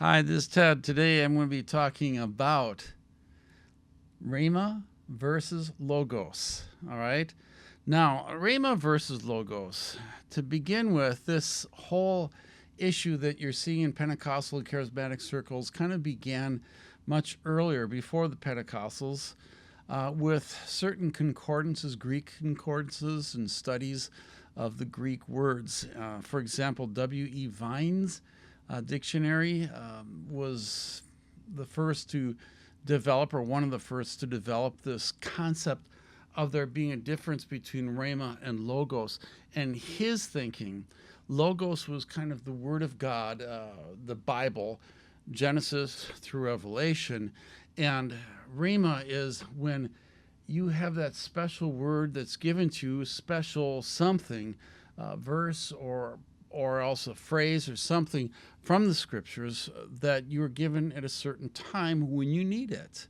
Hi, this is Ted. Today I'm going to be talking about Rhema versus Logos. All right. Now, Rhema versus Logos. To begin with, this whole issue that you're seeing in Pentecostal and Charismatic circles kind of began much earlier, before the Pentecostals, with certain concordances, Greek concordances, and studies of the Greek words. For example, W.E. Vine's dictionary was the first to develop, or one of the first to develop, this concept of there being a difference between Rhema and Logos. And his thinking, Logos was kind of the Word of God, the Bible, Genesis through Revelation, and Rhema is when you have that special word that's given to you, special something, verse or else a phrase or something from the scriptures that you're given at a certain time when you need it.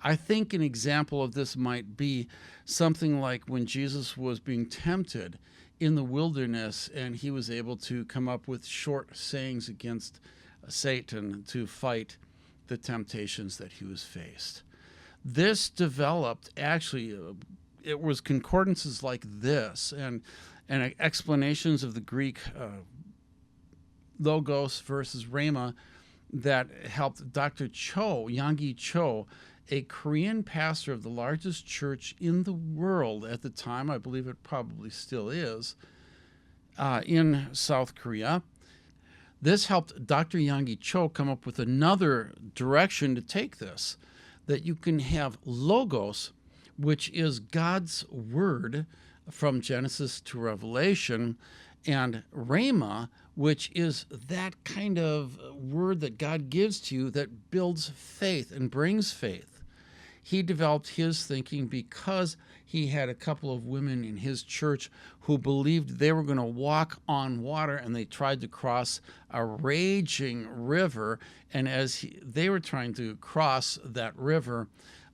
I think an example of this might be something like when Jesus was being tempted in the wilderness and he was able to come up with short sayings against Satan to fight the temptations that he was faced. This developed, actually, it was concordances like this and explanations of the Greek Logos versus Rhema that helped Dr. Cho, Yonggi Cho, a Korean pastor of the largest church in the world at the time, I believe it probably still is, in South Korea. This helped Dr. Yonggi Cho come up with another direction to take this, that you can have Logos, which is God's word from Genesis to Revelation, and Rhema, which is that kind of word that God gives to you that builds faith and brings faith. He developed his thinking because he had a couple of women in his church who believed they were going to walk on water, and they tried to cross a raging river. And as they were trying to cross that river,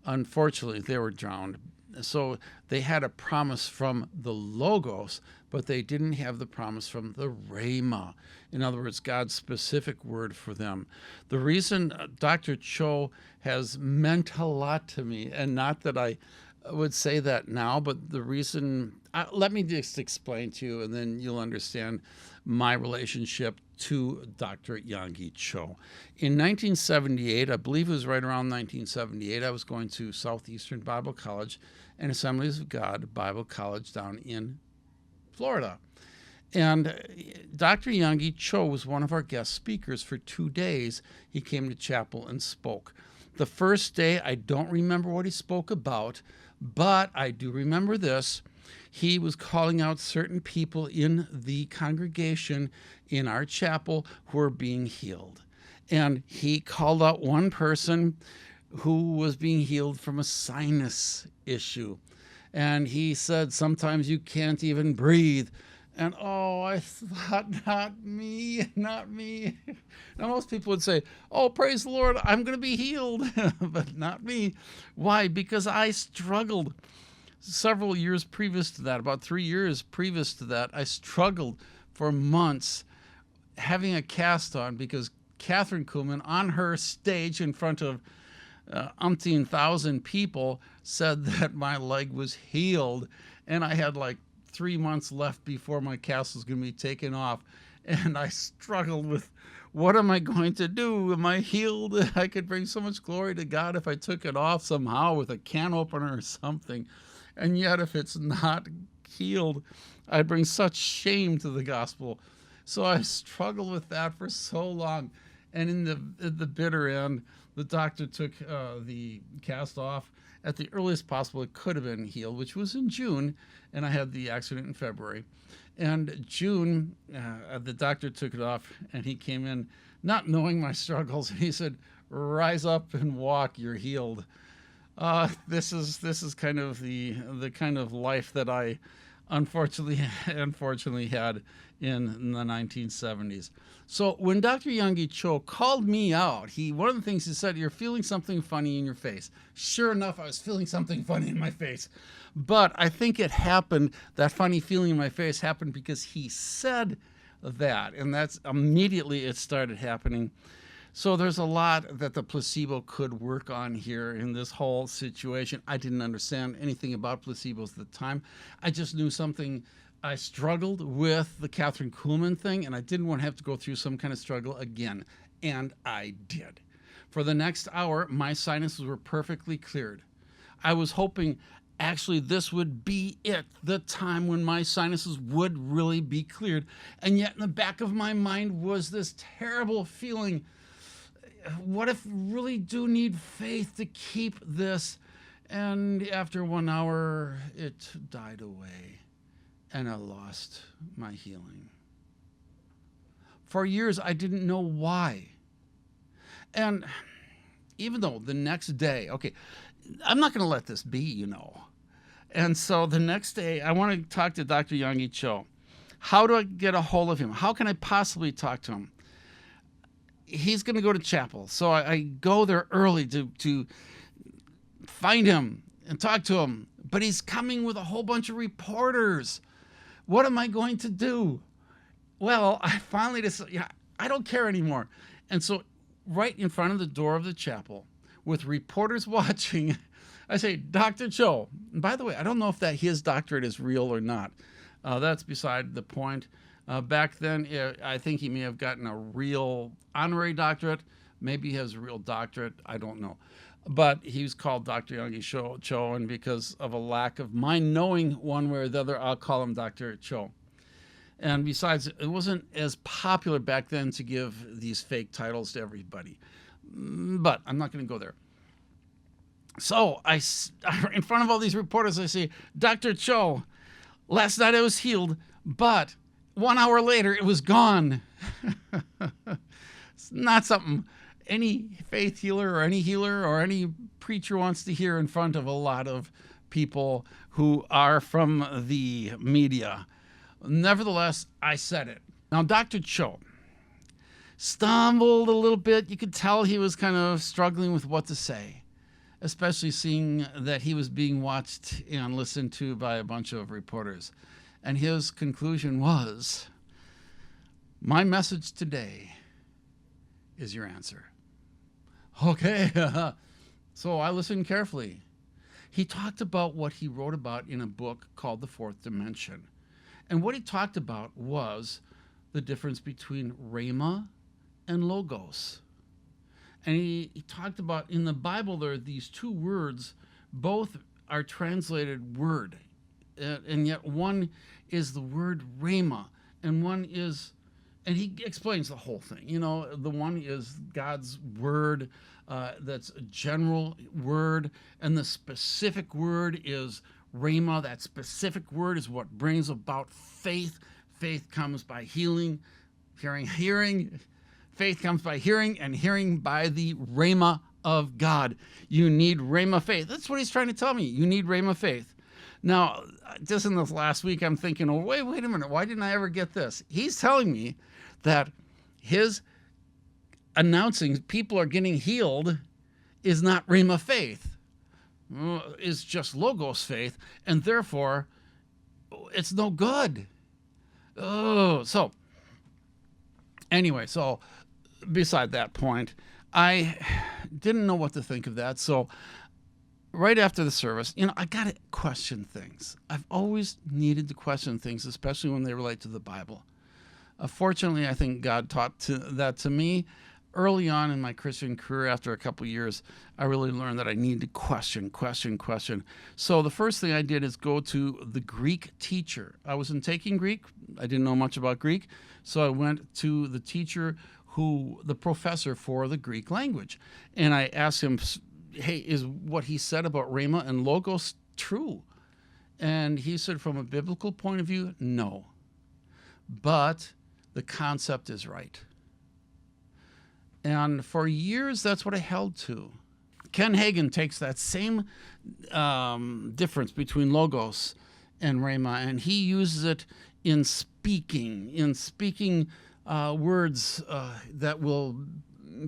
unfortunately, they were drowned. So they had a promise from the Logos, but they didn't have the promise from the Rhema. In other words, God's specific word for them. The reason Dr. Cho has meant a lot to me, and not that I would say that now, but the reason, let me just explain to you, and then you'll understand my relationship to Dr. Yonggi Cho. In 1978, I believe it was right around 1978, I was going to Southeastern Bible College and Assemblies of God Bible College down in Florida. And Dr. Yonggi Cho was one of our guest speakers for 2 days. He came to chapel and spoke. The first day, I don't remember what he spoke about, but I do remember this. He was calling out certain people in the congregation in our chapel who were being healed. And he called out one person who was being healed from a sinus issue. And he said, sometimes you can't even breathe. And I thought, not me, not me. Now, most people would say, praise the Lord, I'm going to be healed, but not me. Why? Because I struggled several years previous to that, about 3 years previous to that. I struggled for months having a cast on because Catherine Kuhlman, on her stage in front of umpteen thousand people, said that my leg was healed, and I had like 3 months left before my cast was going to be taken off. And I struggled with, what am I going to do? Am I healed? I could bring so much glory to God if I took it off somehow with a can opener or something. And yet if it's not healed, I'd bring such shame to the gospel. So I struggled with that for so long. And in the bitter end, the doctor took the cast off at the earliest possible it could have been healed, which was in June, and I had the accident in February. And June, the doctor took it off, and he came in not knowing my struggles, and he said, rise up and walk, you're healed. This is kind of the kind of life that I unfortunately had in the 1970s. So when Dr. Yonggi Cho called me out, one of the things he said, you're feeling something funny in your face. Sure enough, I was feeling something funny in my face. But I think it happened, that funny feeling in my face happened because he said that, and that's immediately it started happening. So there's a lot that the placebo could work on here in this whole situation. I didn't understand anything about placebos at the time. I just knew something. I struggled with the Catherine Kuhlman thing, and I didn't want to have to go through some kind of struggle again. And I did. For the next hour, my sinuses were perfectly cleared. I was hoping actually this would be it, the time when my sinuses would really be cleared. And yet in the back of my mind was this terrible feeling, what if we really do need faith to keep this? And after 1 hour, it died away, and I lost my healing. For years, I didn't know why. And even though the next day, okay, I'm not going to let this be, you know. And so the next day, I want to talk to Dr. Yonggi Cho. How do I get a hold of him? How can I possibly talk to him? He's going to go to chapel. So I go there early to find him and talk to him. But he's coming with a whole bunch of reporters. What am I going to do? Well, I finally decided, I don't care anymore. And so right in front of the door of the chapel, with reporters watching, I say, Dr. Cho. And by the way, I don't know if that his doctorate is real or not. That's beside the point. Back then, I think he may have gotten a real honorary doctorate. Maybe he has a real doctorate. I don't know. But he was called Dr. Yonggi Cho, and because of a lack of my knowing one way or the other, I'll call him Dr. Cho. And besides, it wasn't as popular back then to give these fake titles to everybody. But I'm not going to go there. So in front of all these reporters, I say, Dr. Cho, last night I was healed, but 1 hour later it was gone. It's not something any faith healer or any preacher wants to hear in front of a lot of people who are from the media. Nevertheless, I said it. Now, Dr. Cho stumbled a little bit. You could tell he was kind of struggling with what to say, especially seeing that he was being watched and listened to by a bunch of reporters. And his conclusion was, my message today is your answer. Okay. So I listened carefully. He talked about what he wrote about in a book called The Fourth Dimension. And what he talked about was the difference between Rhema and Logos. And he talked about, in the Bible, there are these two words, both are translated word. And yet one is the word Rhema, and one is, and he explains the whole thing. You know, the one is God's word, that's a general word, and the specific word is Rhema. That specific word is what brings about faith. Faith comes by hearing. Faith comes by hearing, and hearing by the Rhema of God. You need Rhema faith. That's what he's trying to tell me. You need Rhema faith. Now, just in this last week, I'm thinking, oh, wait a minute. Why didn't I ever get this? He's telling me that his announcing people are getting healed is not Rhema faith. Is just Logos faith, and therefore it's no good. Oh, so anyway, so beside that point, I didn't know what to think of that. So right after the service, I got to question things. I've always needed to question things, especially when they relate to the Bible. Fortunately, I think God taught that to me. Early on in my Christian career, after a couple of years, I really learned that I need to question. So the first thing I did is go to the Greek teacher. I wasn't taking Greek. I didn't know much about Greek. So I went to the teacher, the professor for the Greek language. And I asked him, hey, is what he said about Rhema and Logos true? And he said, from a biblical point of view, no. But the concept is right. And for years, that's what I held to. Ken Hagin takes that same difference between Logos and Rhema, and he uses it in speaking words that will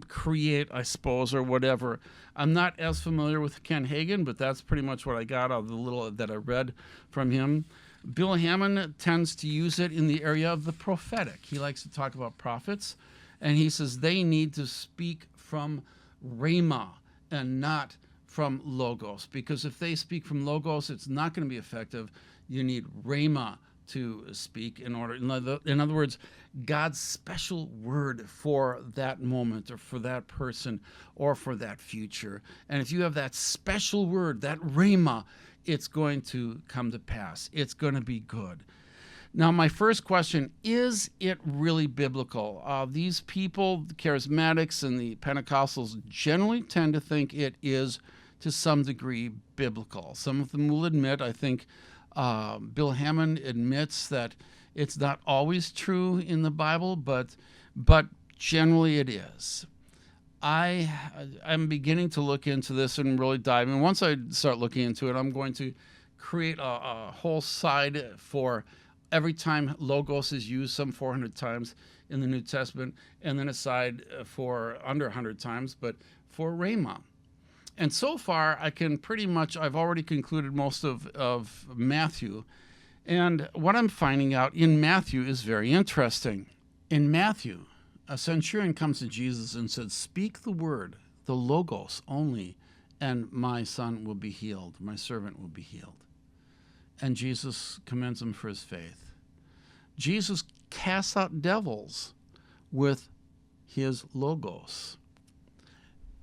create, I suppose, or whatever. I'm not as familiar with Ken Hagin, but that's pretty much what I got out of the little that I read from him. Bill Hamon tends to use it in the area of the prophetic. He likes to talk about prophets And he says they need to speak from Rhema and not from Logos, because if they speak from Logos, it's not going to be effective. You need Rhema to speak in order. In other words, God's special word for that moment or for that person or for that future. And if you have that special word, that Rhema, it's going to come to pass. It's going to be good. Now, my first question, is it really biblical? These people, the Charismatics and the Pentecostals, generally tend to think it is, to some degree, biblical. Some of them will admit, I think Bill Hamon admits that it's not always true in the Bible, but generally it is. I'm beginning to look into this and really dive in. Once I start looking into it, I'm going to create a whole side for every time Logos is used, some 400 times in the New Testament, and then a side for under 100 times, but for Rhema. And so far, I've already concluded most of Matthew. And what I'm finding out in Matthew is very interesting. In Matthew, a centurion comes to Jesus and said, "Speak the word, the Logos only, and my son will be healed. My servant will be healed." And Jesus commends him for his faith. Jesus casts out devils with his Logos.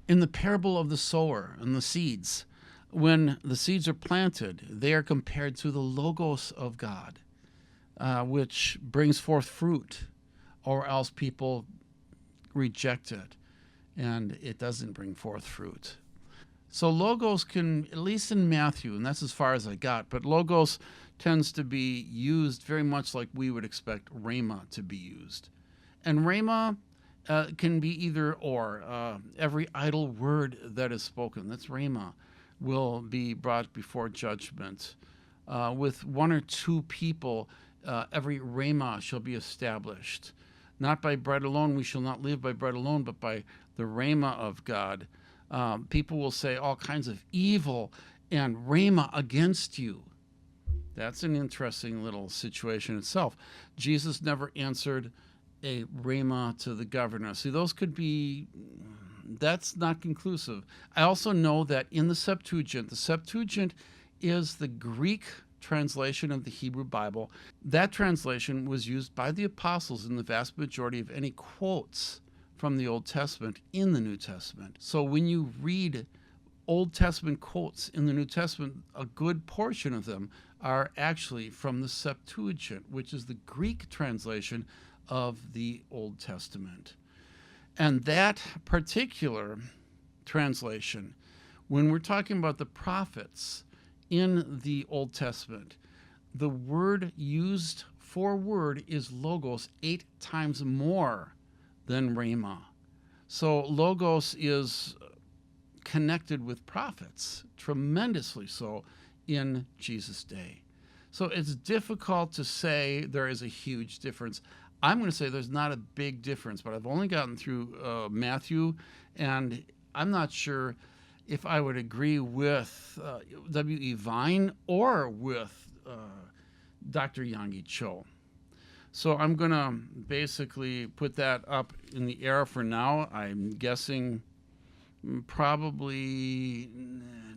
In the parable of the sower and the seeds, when the seeds are planted, they are compared to the Logos of God, which brings forth fruit, or else people reject it, and it doesn't bring forth fruit. So Logos can, at least in Matthew, and that's as far as I got, but Logos tends to be used very much like we would expect Rhema to be used. And Rhema can be either or. Every idle word that is spoken, that's Rhema, will be brought before judgment. With one or two people, every Rhema shall be established. Not by bread alone, we shall not live by bread alone, but by the Rhema of God. People will say all kinds of evil and Rhema against you. That's an interesting little situation itself. Jesus never answered a Rhema to the governor. See, those could be, that's not conclusive. I also know that in the Septuagint is the Greek translation of the Hebrew Bible. That translation was used by the apostles in the vast majority of any quotes from the Old Testament in the New Testament. So when you read Old Testament quotes in the New Testament, a good portion of them are actually from the Septuagint, which is the Greek translation of the Old Testament. And that particular translation, when we're talking about the prophets in the Old Testament, the word used for word is Logos 8 times more than Rhema. So Logos is connected with prophets, tremendously so, in Jesus' day. So it's difficult to say there is a huge difference. I'm going to say there's not a big difference, but I've only gotten through Matthew, and I'm not sure if I would agree with W.E. Vine or with Dr. Yonggi Cho. So I'm going to basically put that up in the air for now. I'm guessing probably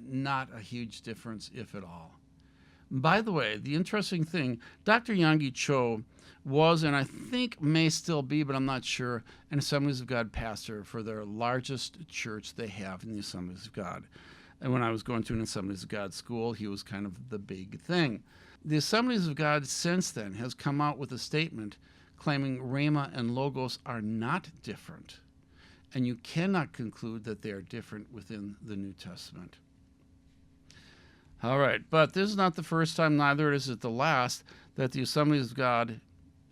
not a huge difference, if at all. By the way, the interesting thing, Dr. Yonggi Cho was, and I think may still be, but I'm not sure, an Assemblies of God pastor for their largest church they have in the Assemblies of God. And when I was going to an Assemblies of God school, he was kind of the big thing. The Assemblies of God since then has come out with a statement claiming Rhema and Logos are not different. And you cannot conclude that they are different within the New Testament. All right, but this is not the first time, neither is it the last, that the Assemblies of God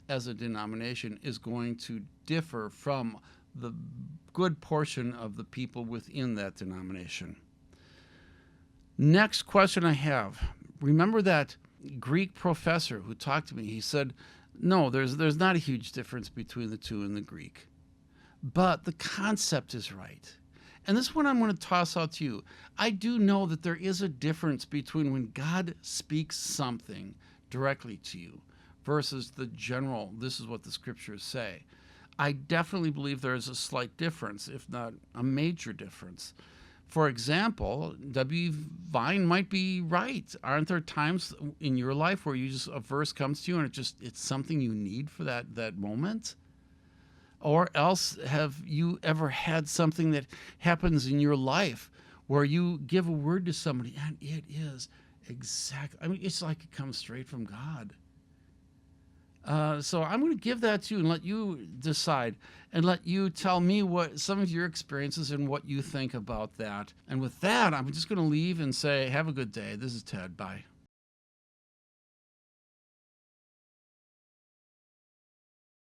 as a denomination is going to differ from the good portion of the people within that denomination. Next question I have. Remember that Greek professor who talked to me? He said, no, there's not a huge difference between the two in the Greek. But the concept is right. And this one I'm going to toss out to you. I do know that there is a difference between when God speaks something directly to you versus the general, this is what the scriptures say. I definitely believe there is a slight difference, if not a major difference. For example, W. Vine might be right. Aren't there times in your life where a verse comes to you and it's something you need for that moment? Or else, have you ever had something that happens in your life where you give a word to somebody and it is it's like it comes straight from God. So I'm going to give that to you and let you decide and let you tell me what some of your experiences and what you think about that. And with that, I'm just going to leave and say, have a good day. This is Ted. Bye.